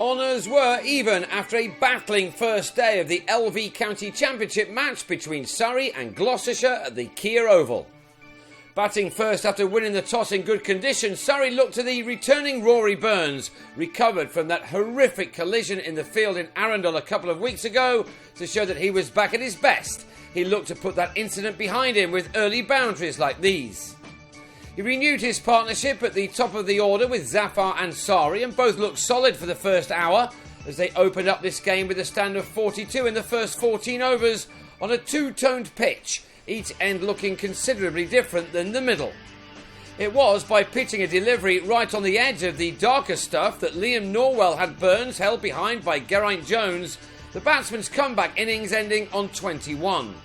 Honours were even after a battling first day of the LV County Championship match between Surrey and Gloucestershire at the Kia Oval. Batting first after winning the toss in good condition, Surrey looked to the returning Rory Burns, recovered from that horrific collision in the field in Arundel a couple of weeks ago, to show that he was back at his best. He looked to put that incident behind him with early boundaries like these. He renewed his partnership at the top of the order with Zafar Ansari, and both looked solid for the first hour as they opened up this game with a stand of 42 in the first 14 overs on a two-toned pitch, each end looking considerably different than the middle. It was by pitching a delivery right on the edge of the darker stuff that Liam Norwell had Burns held behind by Geraint Jones, the batsman's comeback innings ending on 21.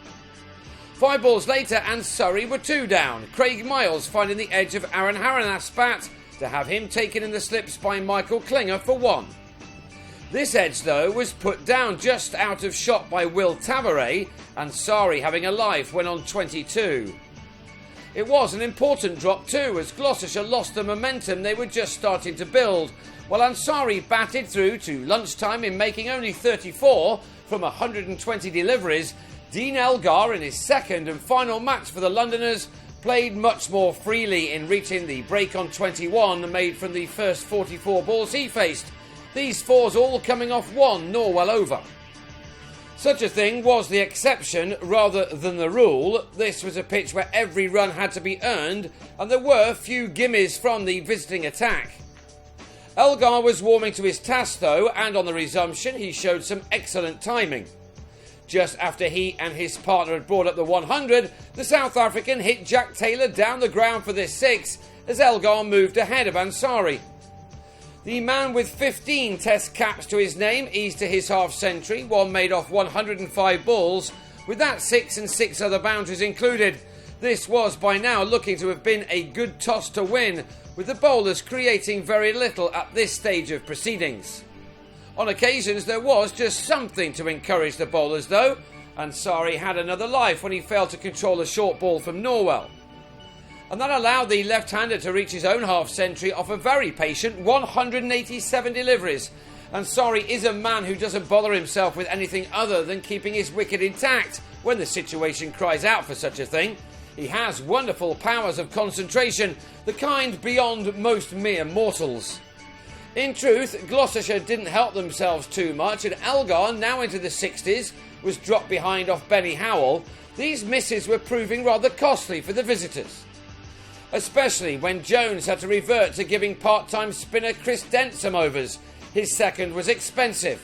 5 balls later and Surrey were 2 down, Craig Miles finding the edge of Aaron Haranath's bat to have him taken in the slips by Michael Klinger for 1. This edge, though, was put down just out of shot by Will Tavares, and Surrey having a life when on 22. It was an important drop too, as Gloucestershire lost the momentum they were just starting to build, while Ansari batted through to lunchtime in making only 34 from 120 deliveries. Dean Elgar, in his second and final match for the Londoners, played much more freely in reaching the break on 21 made from the first 44 balls he faced. These 4s all coming off 1 Norwell over. Such a thing was the exception rather than the rule. This was a pitch where every run had to be earned, and there were few gimmies from the visiting attack. Elgar was warming to his task though, and on the resumption he showed some excellent timing. Just after he and his partner had brought up the 100, the South African hit Jack Taylor down the ground for this 6 as Elgar moved ahead of Ansari. The man with 15 test caps to his name eased to his half-century, one made off 105 balls, with that 6 and 6 other boundaries included. This was by now looking to have been a good toss to win, with the bowlers creating very little at this stage of proceedings. On occasions there was just something to encourage the bowlers though, and Ansari had another life when he failed to control a short ball from Norwell. And that allowed the left-hander to reach his own half-century off a very patient 187 deliveries. And Ansari is a man who doesn't bother himself with anything other than keeping his wicket intact when the situation cries out for such a thing. He has wonderful powers of concentration, the kind beyond most mere mortals. In truth, Gloucestershire didn't help themselves too much, and Elgar, now into the 60s, was dropped behind off Benny Howell. These misses were proving rather costly for the visitors, especially when Jones had to revert to giving part-time spinner Chris Dent some overs. His second was expensive.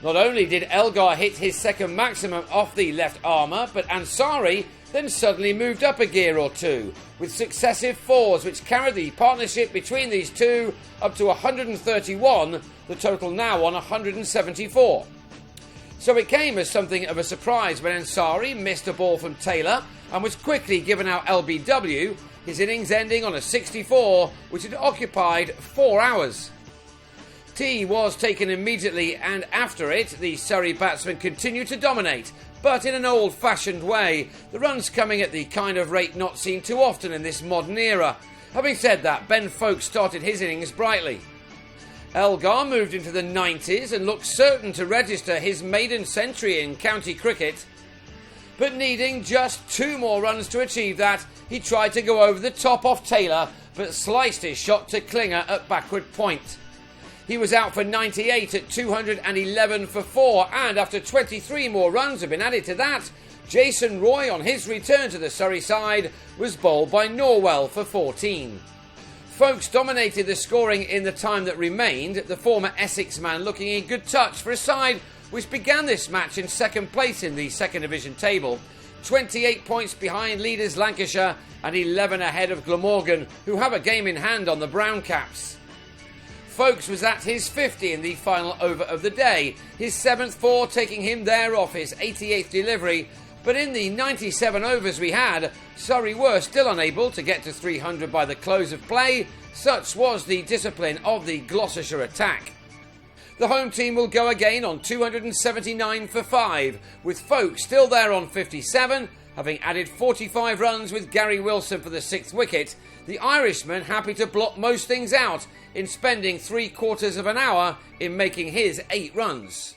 Not only did Elgar hit his second maximum off the left armour, but Ansari then suddenly moved up a gear or two, with successive 4s which carried the partnership between these two up to 131, the total now on 174. So it came as something of a surprise when Ansari missed a ball from Taylor and was quickly given out LBW, his innings ending on a 64, which had occupied 4 hours. Tea was taken immediately, and after it, the Surrey batsmen continued to dominate, but in an old-fashioned way, the runs coming at the kind of rate not seen too often in this modern era. Having said that, Ben Foakes started his innings brightly. Elgar moved into the 90s and looked certain to register his maiden century in county cricket. But needing just 2 more runs to achieve that, he tried to go over the top off Taylor, but sliced his shot to Klinger at backward point. He was out for 98 at 211 for 4, and after 23 more runs had been added to that, Jason Roy, on his return to the Surrey side, was bowled by Norwell for 14. Foakes dominated the scoring in the time that remained, the former Essex man looking in good touch for a side which began this match in second place in the second division table, 28 points behind leaders Lancashire and 11 ahead of Glamorgan, who have a game in hand on the Brown Caps. Foakes was at his 50 in the final over of the day, his 7th 4 taking him there off his 88th delivery, but in the 97 overs we had, Surrey were still unable to get to 300 by the close of play. Such was the discipline of the Gloucestershire attack. The home team will go again on 279 for 5, with Foakes still there on 57, having added 45 runs with Gary Wilson for the 6th wicket. The Irishman happy to block most things out in spending 3/4 of an hour in making his 8 runs.